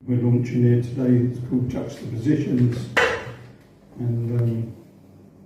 We're launching here today. It's called Juxtapositions, and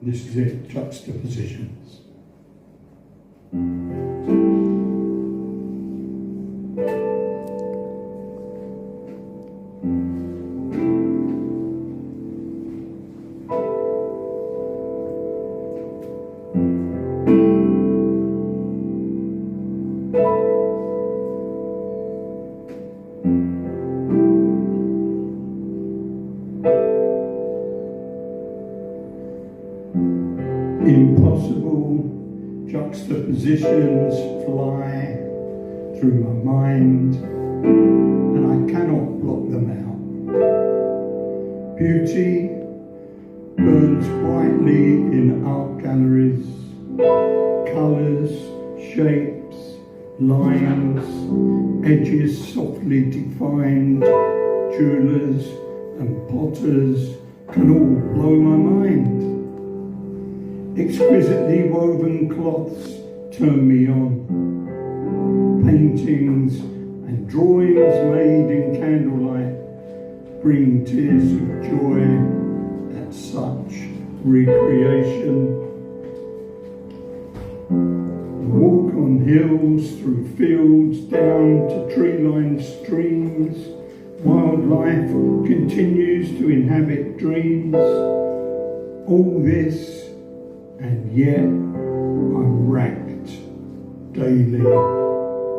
this is it, Juxtapositions. Impossible juxtapositions fly through my mind, and I cannot block them out. Beauty burns brightly in art galleries, colours, shapes, lines, edges softly defined. Jewellers and potters can all blow my mind. Exquisitely woven cloths turn me on. Paintings and drawings made in candlelight bring tears of joy at such recreation. Walk on hills, through fields, down to tree-lined streams. Wildlife continues to inhabit dreams. All this, and yet I'm racked daily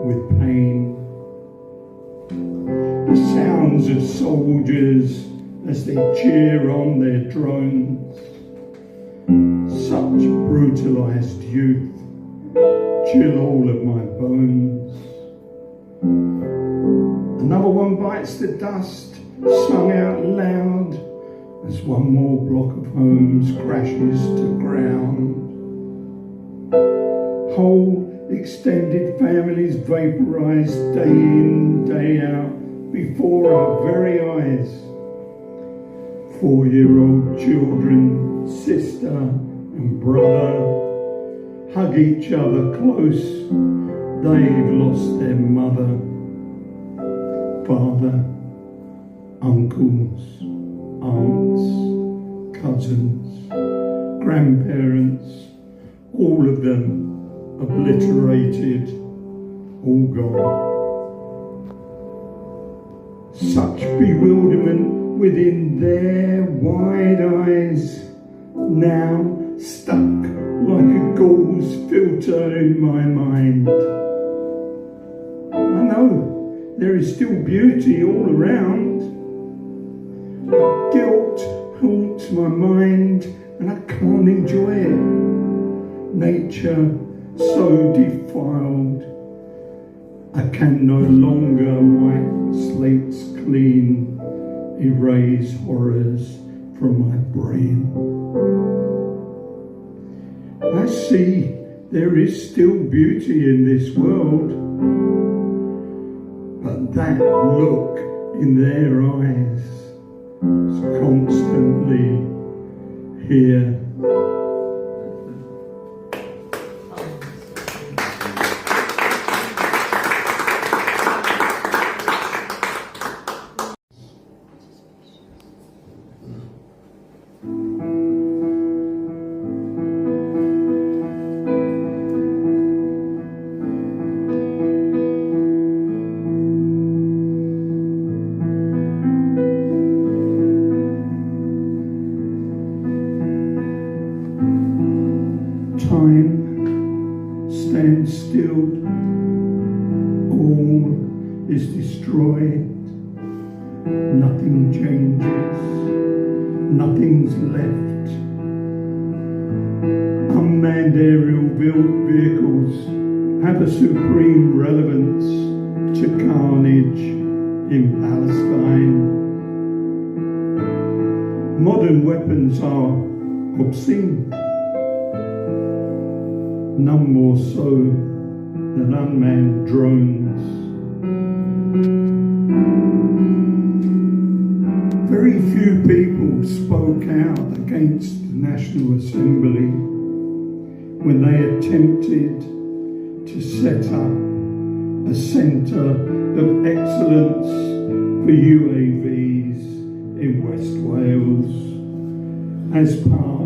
with pain. The sounds of soldiers as they cheer on their drones. Such brutalised youth chill all of my bones. Another one bites the dust, sung out loud, as one more block of homes crashes to ground. Whole extended families vaporise day in, day out, before our very eyes. 4-year-old children, sister and brother, hug each other close. They've lost their mother, father, uncles, aunts, cousins, grandparents, all of them obliterated, all gone. Such bewilderment within their wide eyes, now stuck like a gauze filter in my mind. I know there is still beauty all around, but guilt haunts my mind and I can't enjoy it. Nature so defiled, I can no longer wipe slates clean, erase horrors from my brain. I see there is still beauty in this world, but that look in their eyes is constantly here. Time stands still, all is destroyed, nothing changes, nothing's left. Unmanned aerial vehicles have a supreme relevance to carnage in Palestine. Modern weapons are obscene, none more so than unmanned drones. Very few people spoke out against the National Assembly when they attempted to set up a centre of excellence for UAVs in West Wales as part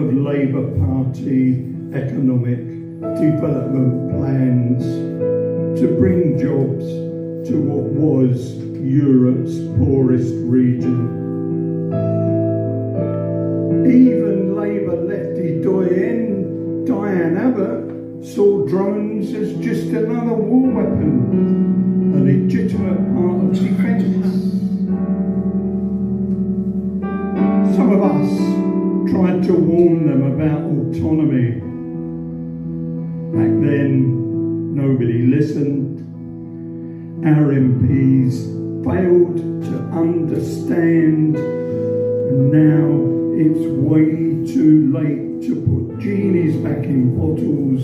of Labour Party economic development plans to bring jobs to what was Europe's poorest region. Even Labour lefty doyen Diane Abbott saw drones as just another war weapon, a legitimate part of defence. Some of us tried to warn them about autonomy. Back then, nobody listened. Our MPs failed to understand, and now it's way too late to put genies back in bottles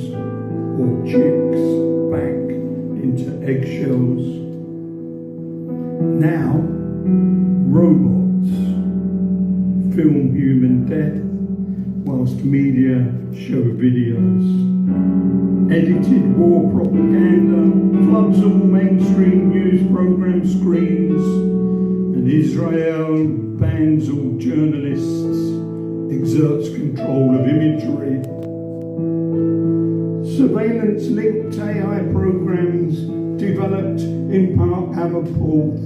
or chicks back into eggshells. Now, robots film human death whilst media show videos. Edited war propaganda floods all mainstream news programme screens, and Israel bans all journalists, exerts control of imagery. Surveillance-linked AI programmes developed in Park Aberporth,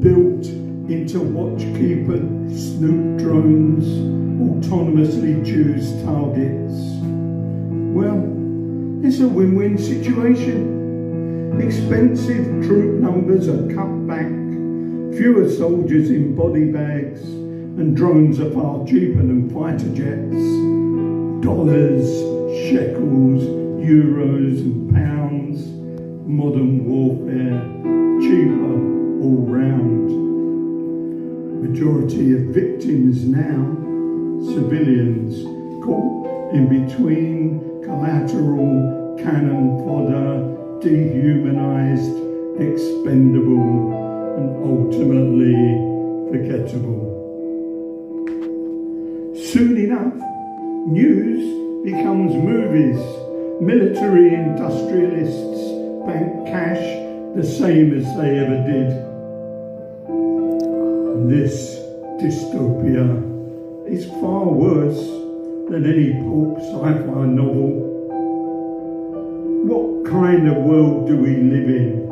built into watchkeeper snoop drones, autonomously choose targets. Well, it's a win-win situation. Expensive troop numbers are cut back, fewer soldiers in body bags, and drones are far cheaper than fighter jets. Dollars, shekels, euros and pounds, modern warfare, cheaper all round. Majority of victims now, civilians caught in between collateral, cannon fodder, dehumanised, expendable and ultimately forgettable. Soon enough, news becomes movies. Military industrialists bank cash the same as they ever did. And this dystopia is far worse than any pulp sci-fi novel. What kind of world do we live in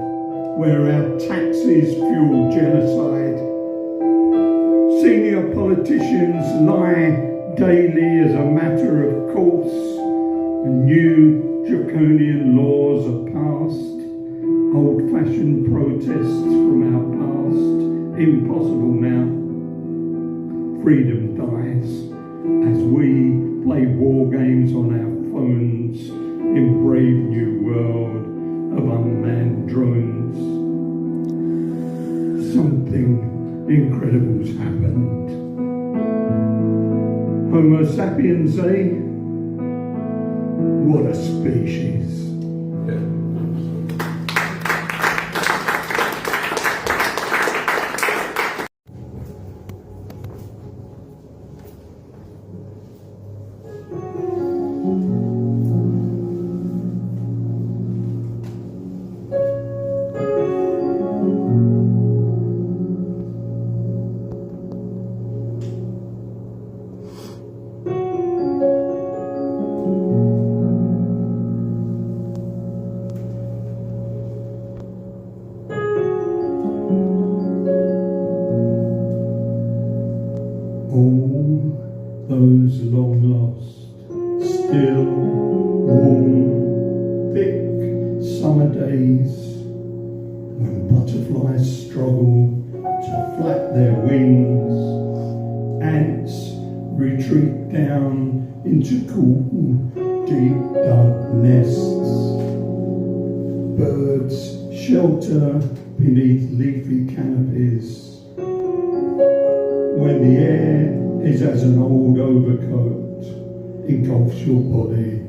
where our taxes fuel genocide? Senior politicians lie daily as a matter of course, and new draconian laws are passed. Old-fashioned protests from our past, impossible now. Freedom dies as we play war games on our phones in brave new world of unmanned drones. Something incredible's happened. Homo sapiens, eh? What a species. Those long lost, still, warm, thick summer days when butterflies struggle to flap their wings, ants retreat down into cool, deep dug nests, birds shelter beneath leafy canopies. When the air is as an old overcoat, engulfs your body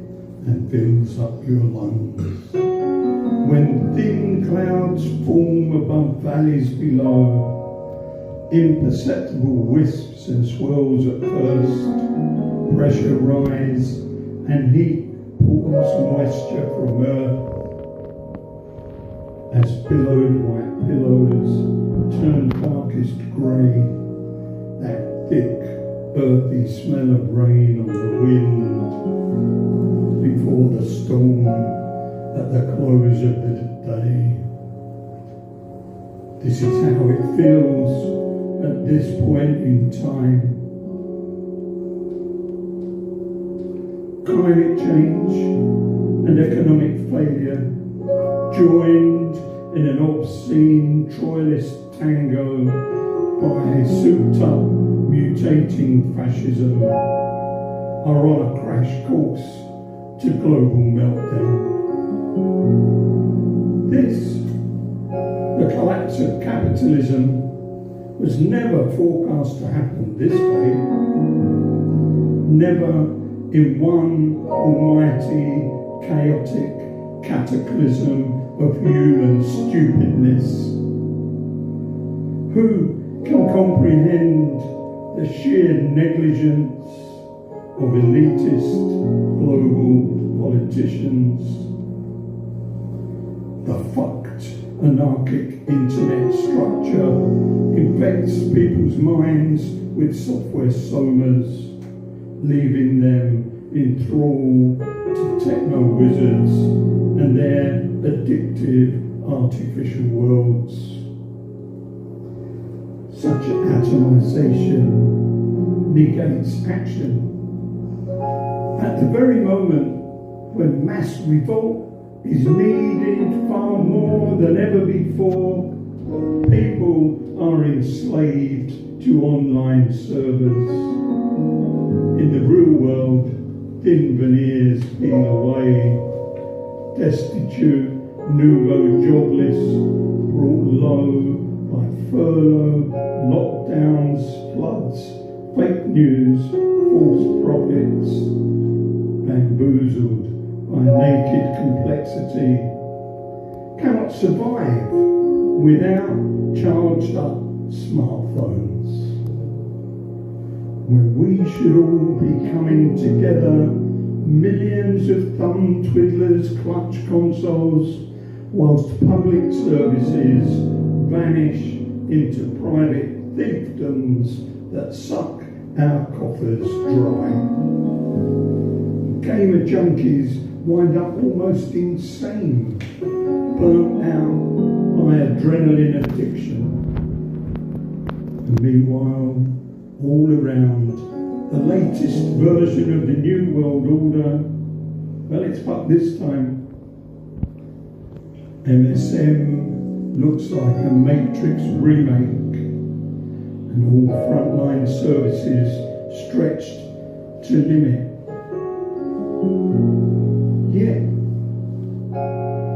and fills up your lungs. When thin clouds form above valleys below, imperceptible wisps and swirls at first, pressure rise and heat pours moisture from earth. as billowed white pillows turn darkest grey, that thick, earthy smell of rain on the wind before the storm at the close of the day. This is how it feels at this point in time. Climate change and economic failure joined in an obscene Troilist tango by souped-up mutating fascism are on a crash course to global meltdown. This, the collapse of capitalism, was never forecast to happen this way. Never in one almighty, chaotic cataclysm of human stupidness. Who can comprehend the sheer negligence of elitist global politicians? The fucked anarchic internet structure infects people's minds with software somas, leaving them in thrall to techno wizards and their addictive artificial worlds. Such atomization negates action. At the very moment when mass revolt is needed far more than ever before, people are enslaved to online servers. In the real world, thin veneers peel away. Destitute, nouveau jobless, brought low by furlough, lockdowns, floods, fake news, false prophets, bamboozled by naked complexity, cannot survive without charged up smartphones. When we should all be coming together, millions of thumb twiddlers clutch consoles, whilst public services vanish into private fiefdoms that suck our coffers dry. Gamer junkies wind up almost insane, burnt out by adrenaline addiction. And meanwhile, all around, the latest version of the New World Order, well, it's but this time. MSM looks like a Matrix remake, and all frontline services stretched to limit. Yet,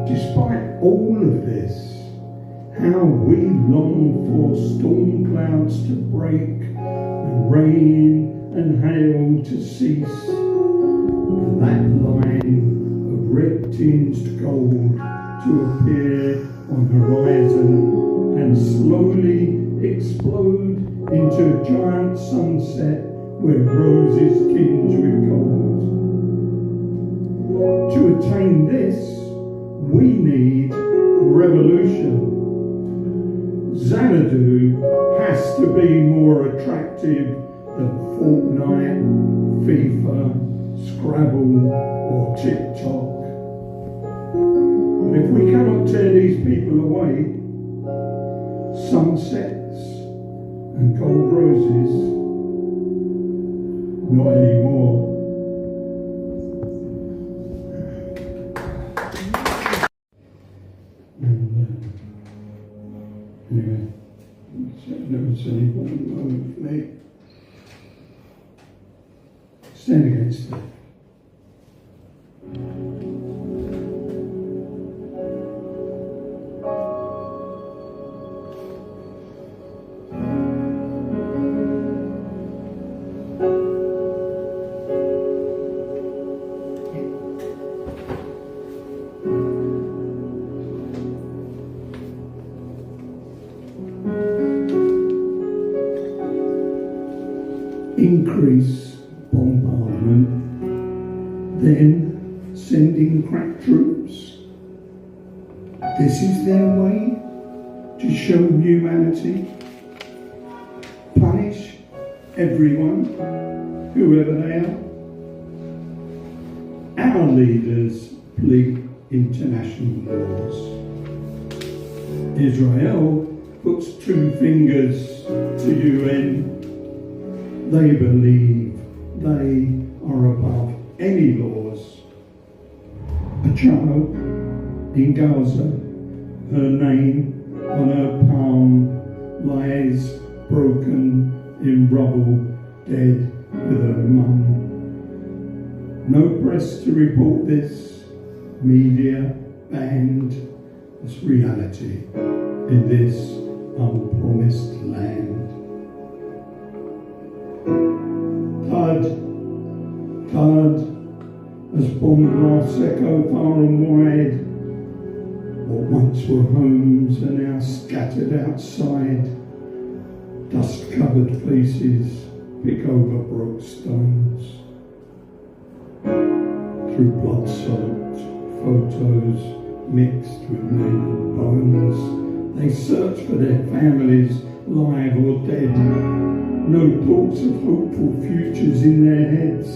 despite all of this, how we long for storm clouds to break and rain and hail to cease, and that line of red-tinged gold to appear on horizon and slowly explode into a giant sunset where roses tinge with gold. To attain this, we need revolution. Xanadu has to be more attractive than Fortnite, FIFA, Scrabble, or TikTok. But if we cannot tear these people away, sunsets and gold roses, not anymore. Anyway, never said any moment for me. Stand against it. Increase bombardment, then sending crack troops. This This is their way to show humanity. Punish everyone, whoever they are. Our leaders plead international laws. Israel puts 2 fingers to UN. They believe they are above any laws. A child in Gaza, her name on her palm lies broken in rubble, dead with her mum. No press to report this, media banned. It's reality in this unpromised land. Thud, as bomb blasts echo far and wide. What once were homes are now scattered outside. Dust-covered faces pick over broke stones. Through blood-soaked photos mixed with mangled bones, they search for their families, live or dead. No thoughts of hopeful futures in their heads.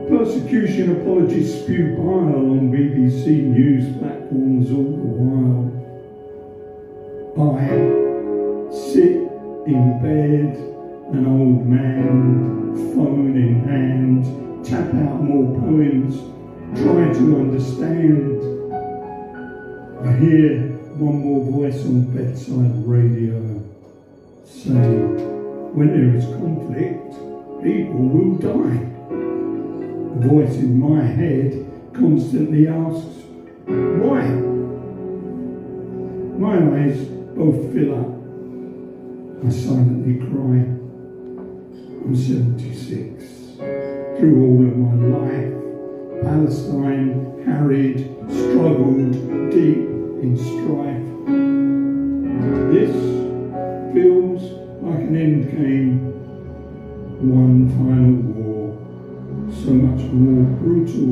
Persecution apologists spew bile on BBC news platforms all the while. I sit in bed, an old man, phone in hand, tap out more poems, try to understand. I hear one more voice on bedside radio say, when there is conflict, people will die. A voice in my head constantly asks, why? My eyes both fill up. I silently cry. I'm 76. Through all of my life, Palestine harried, struggled deep in strife. This feels like an end game. One final war, so much more brutal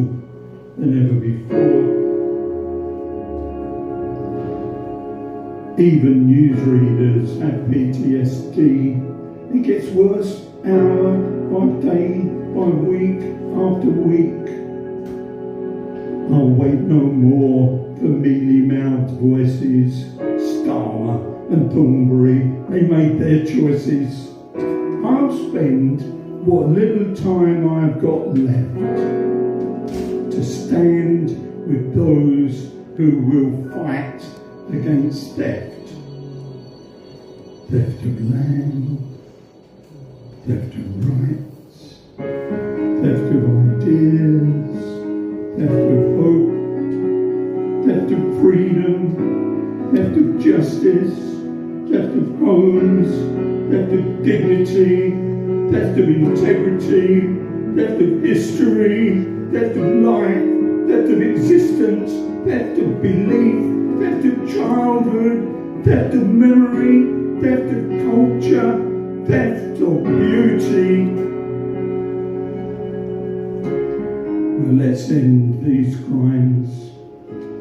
than ever before. Even newsreaders have PTSD. It gets worse hour by day, by week after week. I'll wait no more for mealy-mouthed voices. Starmer and Thornbury, they made their choices. I'll spend what little time I've got left to stand with those who will fight against theft. Theft of land, theft of rights, theft of ideas, theft of hope, theft of freedom, theft of justice, theft of homes, theft of dignity, theft of integrity, theft of history, theft of life, theft of existence, theft of belief, theft of childhood, theft of memory, theft of culture, theft of beauty. Well, let's end these crimes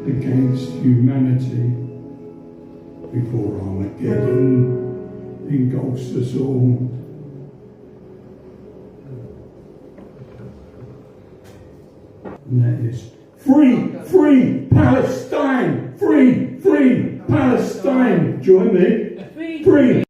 against humanity before Armageddon engulfs us all. And that is free, free Palestine! Free, free Palestine! Join me. Free.